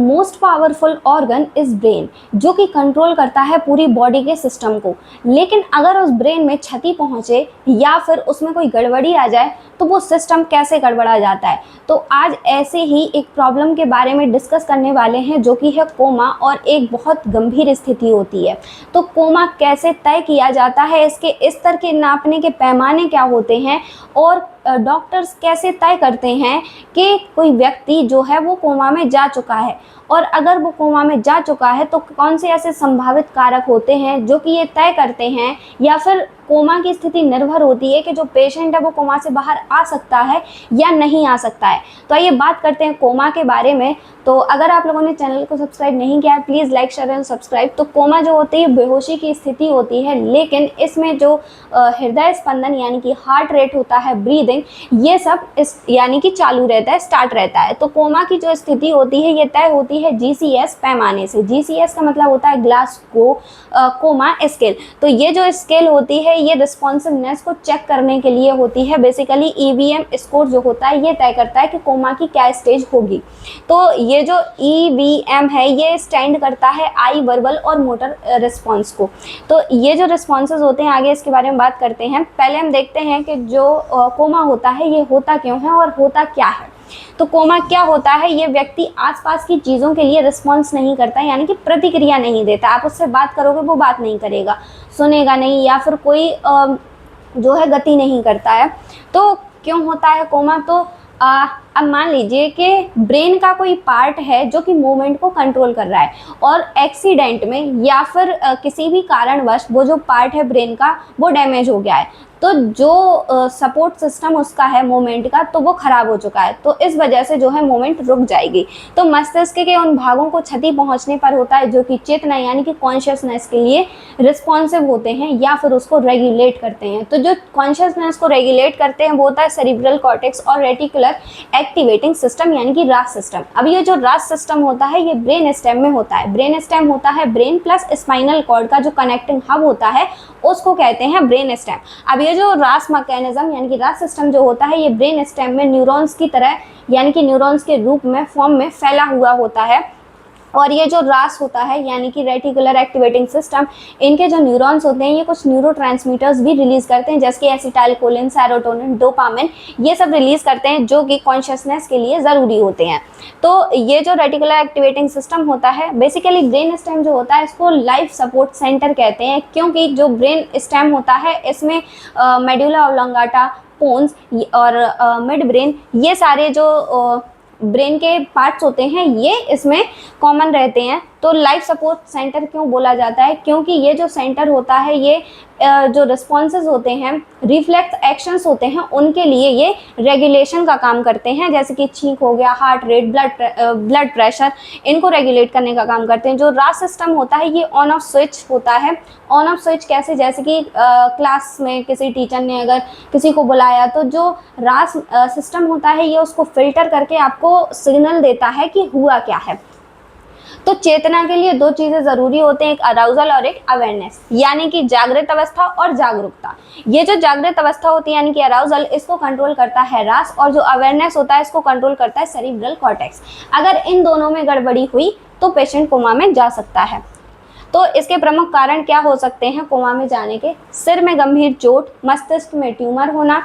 Most powerful organ is brain, जो कि control करता है पूरी बॉडी के सिस्टम को। लेकिन अगर उस ब्रेन में क्षति पहुंचे या फिर उसमें कोई गड़बड़ी आ जाए तो वो सिस्टम कैसे गड़बड़ा जाता है। तो आज ऐसे ही एक प्रॉब्लम के बारे में डिस्कस करने वाले हैं, जो कि है कोमा, और एक बहुत गंभीर स्थिति होती है। तो कोमा कैसे तय किया जाता है, इसके स्तर के नापने के पैमाने क्या होते हैं, और डॉक्टर्स कैसे तय करते हैं कि कोई व्यक्ति जो है वो कोमा में जा चुका है, और अगर वो कोमा में जा चुका है तो कौन से ऐसे संभावित कारक होते हैं जो कि ये तय करते हैं, या फिर कोमा की स्थिति निर्भर होती है कि जो पेशेंट है वो कोमा से बाहर आ सकता है या नहीं आ सकता है। तो आइए बात करते हैं कोमा के बारे में। तो अगर आप लोगों ने चैनल को सब्सक्राइब नहीं किया है, please like share and subscribe. तो कोमा जो होती है बेहोशी की स्थिति होती है, लेकिन इसमें जो हृदय स्पंदन यानी कि हार्ट रेट होता है, ब्रीदिंग, ये सब इस यानी कि चालू रहता है, स्टार्ट रहता है। तो कोमा की जो स्थिति होती है ये तय होती है GCS पैमाने से। GCS का मतलब होता है ग्लासगो कोमा स्केल। तो ये जो स्केल होती है ये रिस्पॉन्सिवनेस को चेक करने के लिए होती है। बेसिकली EVM स्कोर जो होता है ये तय करता है कि कोमा की क्या स्टेज होगी। तो ये जो EVM है ये स्टैंड करता है आई वर्बल और मोटर रिस्पॉन्स को। तो ये जो रिस्पॉन्सेज होते हैं आगे इसके बारे में बात करते हैं। पहले हम देखते हैं कि जो कोमा होता है ये होता क्यों है और होता क्या है। तो कोमा क्या होता है, ये व्यक्ति आसपास की चीज़ों के लिए रिस्पॉन्स नहीं करता, यानी कि प्रतिक्रिया नहीं देता। आप उससे बात करोगे वो बात नहीं करेगा, सुनेगा नहीं, या फिर कोई जो है गति नहीं करता है। तो क्यों होता है कोमा? तो अब मान लीजिए कि ब्रेन का कोई पार्ट है जो कि मूवमेंट को कंट्रोल कर रहा है, और एक्सीडेंट में या फिर किसी भी कारणवश वो जो पार्ट है ब्रेन का वो डैमेज हो गया है, तो जो सपोर्ट सिस्टम उसका है मूवमेंट का तो वो ख़राब हो चुका है। तो इस वजह से जो है मूवमेंट रुक जाएगी। तो मस्तिष्क के उन भागों को क्षति पहुंचने पर होता है जो कि चेतना यानी कि कॉन्शियसनेस के लिए रिस्पॉन्सिव होते हैं या फिर उसको रेगुलेट करते हैं। तो जो कॉन्शियसनेस को रेगुलेट करते हैं वो होता है सेरिब्रल कॉर्टेक्स और रेटिकुलर एक्टिवेटिंग सिस्टम यानी कि रास सिस्टम। अब ये जो रास सिस्टम होता है ये ब्रेन स्टेम में होता है। ब्रेन स्टेम होता है ब्रेन प्लस स्पाइनल कॉर्ड का जो कनेक्टिंग हब होता है उसको कहते हैं ब्रेन स्टेम। अब ये जो रास मैकेनिज्म यानी कि रास सिस्टम जो होता है ये ब्रेन स्टेम में न्यूरॉन्स की तरह यानी कि न्यूरॉन्स के रूप में फॉर्म में फैला हुआ होता है। और ये जो रास होता है यानी कि रेटिकुलर एक्टिवेटिंग सिस्टम, इनके जो न्यूरॉन्स होते हैं ये कुछ न्यूरोट्रांसमीटर्स भी रिलीज करते हैं, जैसे कि एसिटाइलकोलिन, सेरोटोनिन, डोपामिन, ये सब रिलीज करते हैं जो कि कॉन्शियसनेस के लिए ज़रूरी होते हैं। तो ये जो रेटिकुलर एक्टिवेटिंग सिस्टम होता है, बेसिकली ब्रेन स्टेम जो होता है इसको लाइफ सपोर्ट सेंटर कहते हैं, क्योंकि जो ब्रेन स्टेम होता है इसमें मेडुला ऑब्लांगाटा, पोन्स और मिड ब्रेन, ये सारे जो ब्रेन के पार्ट्स होते हैं ये इसमें कॉमन रहते हैं। तो लाइफ सपोर्ट सेंटर क्यों बोला जाता है? क्योंकि ये जो सेंटर होता है ये जो रिस्पॉन्सेज होते हैं, रिफ्लेक्स एक्शंस होते हैं, उनके लिए ये रेगुलेशन का काम करते हैं, जैसे कि छींक हो गया, हार्ट रेट, ब्लड प्रेशर, इनको रेगुलेट करने का काम करते हैं। जो रास सिस्टम होता है ये ऑन ऑफ स्विच होता है। ऑन ऑफ स्विच कैसे? जैसे कि क्लास में किसी टीचर ने अगर किसी को बुलाया तो जो रास सिस्टम होता है ये उसको फिल्टर करके आपको सिग्नल देता है कि हुआ क्या है। तो चेतना के लिए दो चीज़ें ज़रूरी होते हैं, एक अराउजल और एक अवेयरनेस, यानी कि जागृत अवस्था और जागरूकता। ये जो जागृत अवस्था होती है यानी कि अराउजल, इसको कंट्रोल करता है रास, और जो अवेयरनेस होता है इसको कंट्रोल करता है सेरिब्रल कॉर्टेक्स। अगर इन दोनों में गड़बड़ी हुई तो पेशेंट कोमा में जा सकता है। तो इसके प्रमुख कारण क्या हो सकते हैं कोमा में जाने के? सिर में गंभीर चोट, मस्तिष्क में ट्यूमर होना,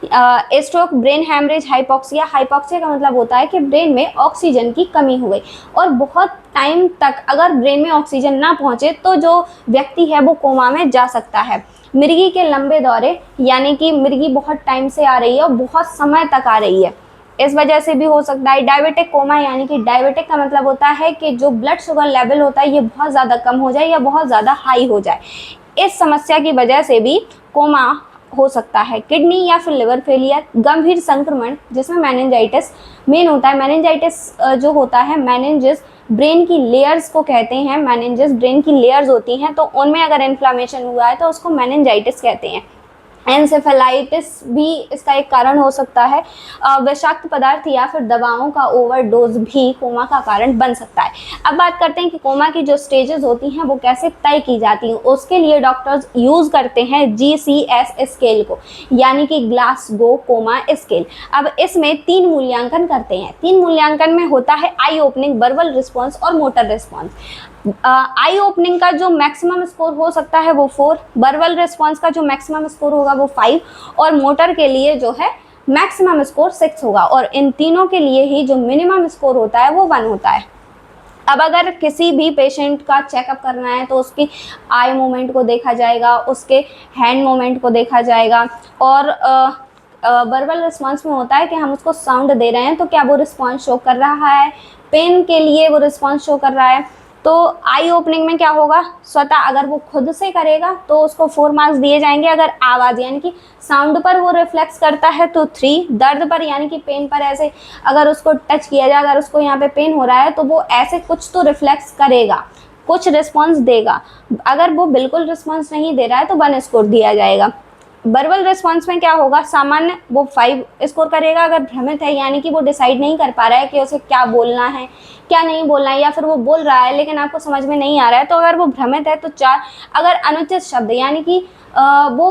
stroke, brain haemorrhage, hypoxia. Hypoxia का मतलब होता है कि ब्रेन में ऑक्सीजन की कमी हो गई, और बहुत टाइम तक अगर ब्रेन में ऑक्सीजन ना पहुंचे तो जो व्यक्ति है वो कोमा में जा सकता है। मिर्गी के लंबे दौरे, यानी कि मिर्गी बहुत टाइम से आ रही है और बहुत समय तक आ रही है, इस वजह से भी हो सकता है। डायबिटिक कोमा, यानी कि डायबिटिक का मतलब होता है कि जो ब्लड शुगर लेवल होता है ये बहुत ज़्यादा कम हो जाए या बहुत ज़्यादा हाई हो जाए, इस समस्या की वजह से भी कोमा हो सकता है। किडनी या फिर लिवर फेलियर, गंभीर संक्रमण जिसमें मेनिंजाइटिस मेन होता है। मेनिंजाइटिस जो होता है, मेनिंजिस ब्रेन की लेयर्स को कहते हैं। मेनिंजिस ब्रेन की लेयर्स होती हैं, तो उनमें अगर इन्फ्लामेशन हुआ है तो उसको मेनिंजाइटिस कहते हैं। एंसेफेलाइटिस भी इसका एक कारण हो सकता है। विषाक्त पदार्थ या फिर दवाओं का ओवरडोज भी कोमा का कारण बन सकता है। अब बात करते हैं कि कोमा की जो स्टेजेस होती हैं वो कैसे तय की जाती हैं। उसके लिए डॉक्टर्स यूज़ करते हैं GCS स्केल को, यानी कि ग्लासगो कोमा स्केल। अब इसमें 3 मूल्यांकन करते हैं। 3 मूल्यांकन में होता है आई ओपनिंग, वर्बल रिस्पॉन्स और मोटर रिस्पॉन्स। आई ओपनिंग का जो मैक्सिमम स्कोर हो सकता है वो 4, वर्बल रिस्पॉन्स का जो मैक्सिमम स्कोर होगा वो 5 और मोटर के लिए जो है मैक्सिमम स्कोर 6 होगा। और इन तीनों के लिए ही जो मिनिमम स्कोर होता है वो 1 होता है। अब अगर किसी भी पेशेंट का चेकअप करना है तो उसकी आई मूवमेंट को देखा जाएगा, उसके हैंड मूवमेंट को देखा जाएगा और वर्बल रिस्पॉन्स में होता है कि हम उसको साउंड दे रहे हैं तो क्या वो रिस्पॉन्स शो कर रहा है, पेन के लिए वो रिस्पॉन्स शो कर रहा है। तो आई ओपनिंग में क्या होगा, स्वतः अगर वो खुद से करेगा तो उसको 4 मार्क्स दिए जाएंगे। अगर आवाज़ यानी कि साउंड पर वो रिफ्लेक्स करता है तो 3, दर्द पर यानी कि पेन पर ऐसे अगर उसको टच किया जाए, अगर उसको यहाँ पे पेन हो रहा है तो वो ऐसे कुछ तो रिफ्लेक्स करेगा, कुछ रिस्पॉन्स देगा। अगर वो बिल्कुल रिस्पॉन्स नहीं दे रहा है तो 1 स्कोर दिया जाएगा। वर्बल रिस्पॉन्स में क्या होगा, सामान्य वो 5 स्कोर करेगा। अगर भ्रमित है यानी कि वो डिसाइड नहीं कर पा रहा है कि उसे क्या बोलना है क्या नहीं बोलना है, या फिर वो बोल रहा है लेकिन आपको समझ में नहीं आ रहा है, तो अगर वो भ्रमित है तो 4। अगर अनुचित शब्द यानी कि वो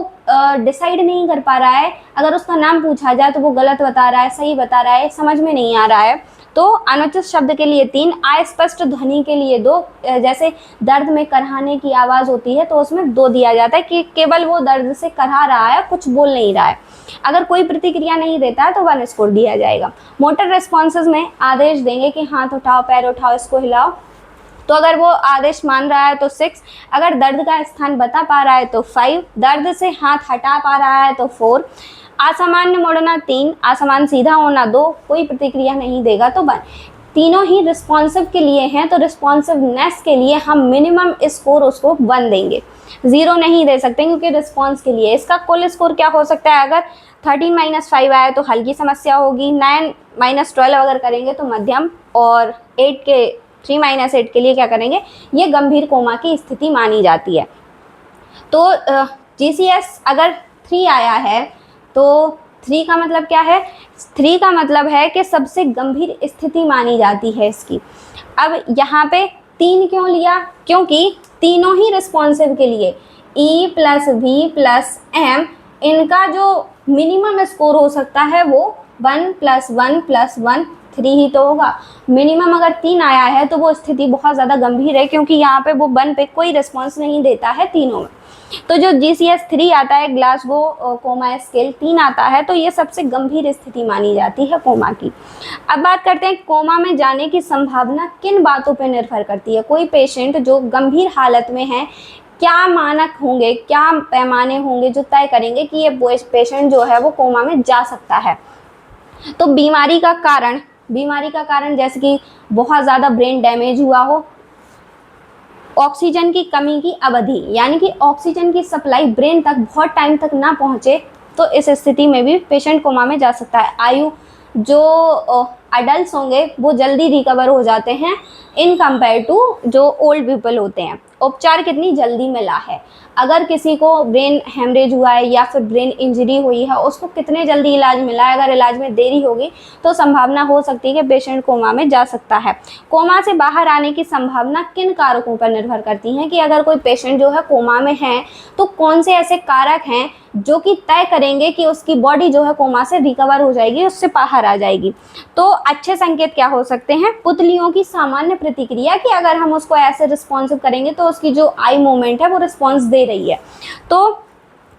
डिसाइड नहीं कर पा रहा है, अगर उसका नाम पूछा जाए तो वो गलत बता रहा है, सही बता रहा है, समझ में नहीं आ रहा है, तो अनुचित शब्द के लिए 3, अस्पष्ट ध्वनि के लिए 2। जैसे दर्द में करहाने की आवाज़ होती है तो उसमें 2 दिया जाता है कि केवल वो दर्द से करहा रहा है, कुछ बोल नहीं रहा है। अगर कोई प्रतिक्रिया नहीं देता है तो 1 स्कोर दिया जाएगा। मोटर रिस्पॉन्सेज में आदेश देंगे कि हाथ उठाओ, पैर उठाओ, इसको हिलाओ, तो अगर वो आदेश मान रहा है तो 6, अगर दर्द का स्थान बता पा रहा है तो 5, दर्द से हाथ हटा पा रहा है तो 4, असामान्य मुड़ना 3, असमान सीधा होना 2, कोई प्रतिक्रिया नहीं देगा तो 1। तीनों ही रिस्पॉन्सिव के लिए हैं तो रिस्पॉन्सिवनेस के लिए हम मिनिमम स्कोर उसको 1 देंगे, 0 नहीं दे सकते क्योंकि रिस्पॉन्स के लिए। इसका कुल स्कोर क्या हो सकता है, अगर 13 - 5 आए तो हल्की समस्या होगी, 9 - 12 अगर करेंगे तो मध्यम, और 3 - 8 के लिए क्या करेंगे, ये गंभीर कोमा की स्थिति मानी जाती है। तो GCS अगर 3 आया है तो 3 का मतलब क्या है, 3 का मतलब है कि सबसे गंभीर स्थिति मानी जाती है इसकी। अब यहाँ पे 3 क्यों लिया, क्योंकि तीनों ही रिस्पॉन्सिव के लिए E + V + M इनका जो मिनिमम स्कोर हो सकता है वो 1 + 1 + 1 3 ही तो होगा। मिनिमम अगर 3 आया है तो वो स्थिति बहुत ज़्यादा गंभीर है, क्योंकि यहाँ पे वो 1 पे कोई रिस्पॉन्स नहीं देता है तीनों में। तो जो GCS 3 आता है, ग्लासगो कोमा स्केल 3 आता है, तो ये सबसे गंभीर स्थिति मानी जाती है कोमा की। अब बात करते हैं कोमा में जाने की संभावना किन बातों पर निर्भर करती है। कोई पेशेंट जो गंभीर हालत में है, क्या मानक होंगे, क्या पैमाने होंगे जो तय करेंगे कि ये पेशेंट जो है वो कोमा में जा सकता है। तो बीमारी का कारण जैसे कि बहुत ज़्यादा ब्रेन डैमेज हुआ हो, ऑक्सीजन की कमी की अवधि यानी कि ऑक्सीजन की सप्लाई ब्रेन तक बहुत टाइम तक ना पहुंचे, तो इस स्थिति में भी पेशेंट कोमा में जा सकता है। आयु, जो अडल्ट होंगे वो जल्दी रिकवर हो जाते हैं इन कंपेयर टू जो ओल्ड पीपल होते हैं। उपचार कितनी जल्दी मिला है, अगर किसी को ब्रेन हेमरेज हुआ है या फिर ब्रेन इंजरी हुई है, उसको कितने जल्दी इलाज मिला है, अगर इलाज में देरी होगी तो संभावना हो सकती है कि पेशेंट कोमा में जा सकता है। कोमा से बाहर आने की संभावना किन कारकों पर निर्भर करती है, कि अगर कोई पेशेंट जो है कोमा में है तो कौन से ऐसे कारक हैं जो कि तय करेंगे कि उसकी बॉडी जो है कोमा से रिकवर हो जाएगी, उससे बाहर आ जाएगी। तो अच्छे संकेत क्या हो सकते हैं, पुतलियों की सामान्य प्रतिक्रिया, कि अगर हम उसको ऐसे रिस्पॉन्सिव करेंगे तो उसकी जो आई मूवमेंट है वो रिस्पॉन्स दे रही है, तो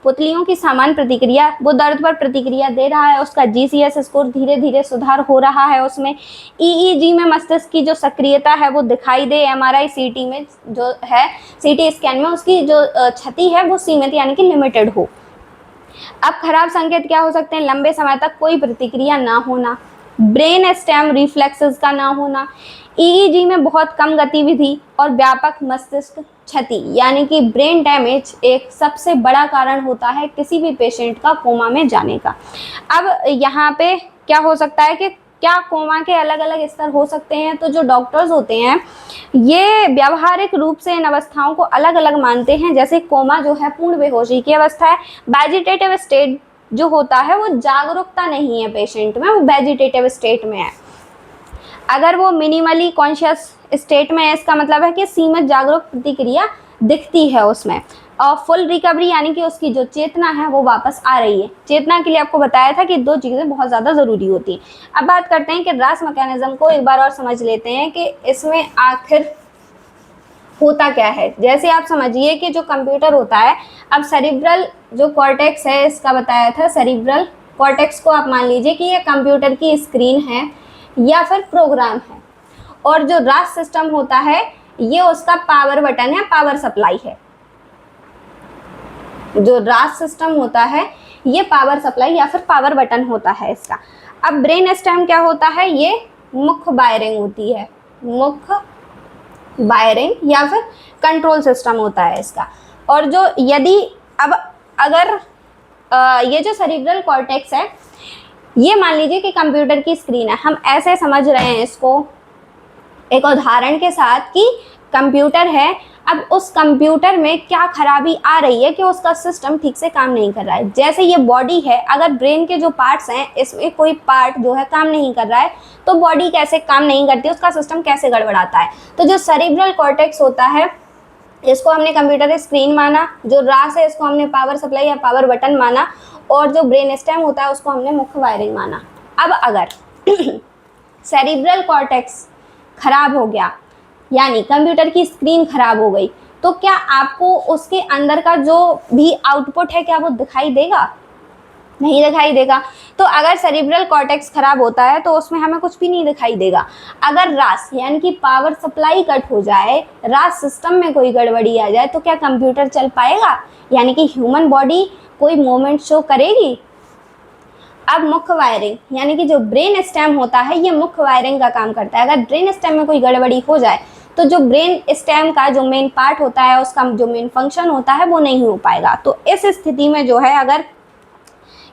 पुतलियों की सामान्य प्रतिक्रिया, वो दर्द पर प्रतिक्रिया दे रहा है, उसका GCS स्कोर धीरे धीरे सुधार हो रहा है, उसमें EEG में मस्तिष्क की जो सक्रियता है वो दिखाई दे, MRI CT में जो है CT स्कैन में उसकी जो क्षति है वो सीमित यानी कि लिमिटेड हो। अब खराब संकेत क्या हो सकते हैं, लंबे समय तक कोई प्रतिक्रिया ना होना, ब्रेन स्टेम रिफ्लेक्सेस का ना होना, EEG में बहुत कम गतिविधि और व्यापक मस्तिष्क क्षति यानी कि ब्रेन डैमेज एक सबसे बड़ा कारण होता है किसी भी पेशेंट का कोमा में जाने का। अब यहाँ पे क्या हो सकता है कि क्या कोमा के अलग अलग स्तर हो सकते हैं? तो जो डॉक्टर्स होते हैं ये व्यावहारिक रूप से इन अवस्थाओं को अलग अलग मानते हैं। जैसे कोमा जो है पूर्ण बेहोशी की अवस्था है। वेजिटेटिव स्टेट जो होता है वो जागरूकता नहीं है पेशेंट में, वो वेजिटेटिव स्टेट में है। अगर वो मिनिमली कॉन्शियस स्टेट में है, इसका मतलब है कि सीमित जागरूक प्रतिक्रिया दिखती है उसमें। और फुल रिकवरी यानी कि उसकी जो चेतना है वो वापस आ रही है। चेतना के लिए आपको बताया था कि दो चीज़ें बहुत ज़्यादा ज़रूरी होती हैं। अब बात करते हैं कि रास मैकेनिज्म को एक बार और समझ लेते हैं कि इसमें आखिर होता क्या है। जैसे आप समझिए कि जो कंप्यूटर होता है, अब सेरिब्रल जो कॉर्टेक्स है इसका बताया था, सेरिब्रल कॉर्टेक्स को आप मान लीजिए कि ये कंप्यूटर की स्क्रीन है या फिर प्रोग्राम है, और जो रास सिस्टम होता है ये उसका पावर बटन है, पावर सप्लाई है। जो रास सिस्टम होता है ये पावर सप्लाई या फिर पावर बटन होता है इसका। अब ब्रेन स्टेम क्या होता है, ये मुख्य वायरिंग होती है, मुख्य वायरिंग या फिर कंट्रोल सिस्टम होता है इसका। और जो यदि अब अगर ये जो सेरिब्रल कॉर्टेक्स है ये मान लीजिए कि कंप्यूटर की स्क्रीन है, हम ऐसे समझ रहे हैं इसको एक उदाहरण के साथ कि कंप्यूटर है। अब उस कंप्यूटर में क्या खराबी आ रही है कि उसका सिस्टम ठीक से काम नहीं कर रहा है। जैसे ये बॉडी है, अगर ब्रेन के जो पार्ट्स हैं इसमें कोई पार्ट जो है काम नहीं कर रहा है तो बॉडी कैसे काम नहीं करती, उसका सिस्टम कैसे गड़बड़ाता है। तो जो सेरिब्रल कॉर्टेक्स होता है इसको हमने कंप्यूटर स्क्रीन माना, जो रास है इसको हमने पावर सप्लाई या पावर बटन माना, और जो ब्रेन स्टेम होता है उसको हमने मुख्य वायरिंग माना। अब अगर सेरिब्रल कॉर्टेक्स खराब हो गया यानी कंप्यूटर की स्क्रीन खराब हो गई, तो क्या आपको उसके अंदर का जो भी आउटपुट है क्या वो दिखाई देगा? नहीं दिखाई देगा। तो अगर सेरिब्रल कॉर्टेक्स खराब होता है तो उसमें हमें कुछ भी नहीं दिखाई देगा। अगर रास यानी कि पावर सप्लाई कट हो जाए, रास सिस्टम में कोई गड़बड़ी आ जाए, तो क्या कंप्यूटर चल पाएगा? यानी कि ह्यूमन बॉडी कोई मूवमेंट शो करेगी? अब मुख्य वायरिंग यानी कि जो ब्रेन स्टेम होता है ये मुख्य वायरिंग का काम करता है। अगर ब्रेन स्टेम में कोई गड़बड़ी हो जाए तो जो ब्रेन स्टेम का जो मेन पार्ट होता है, उसका जो मेन फंक्शन होता है वो नहीं हो पाएगा। तो इस स्थिति में जो है, अगर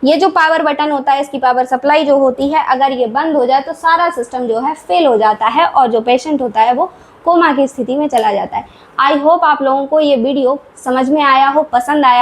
ये जो पावर बटन होता है इसकी पावर सप्लाई जो होती है अगर ये बंद हो जाए तो सारा सिस्टम जो है फेल हो जाता है और जो पेशेंट होता है वो कोमा की स्थिति में चला जाता है। आई होप आप लोगों को ये वीडियो समझ में आया हो, पसंद आया।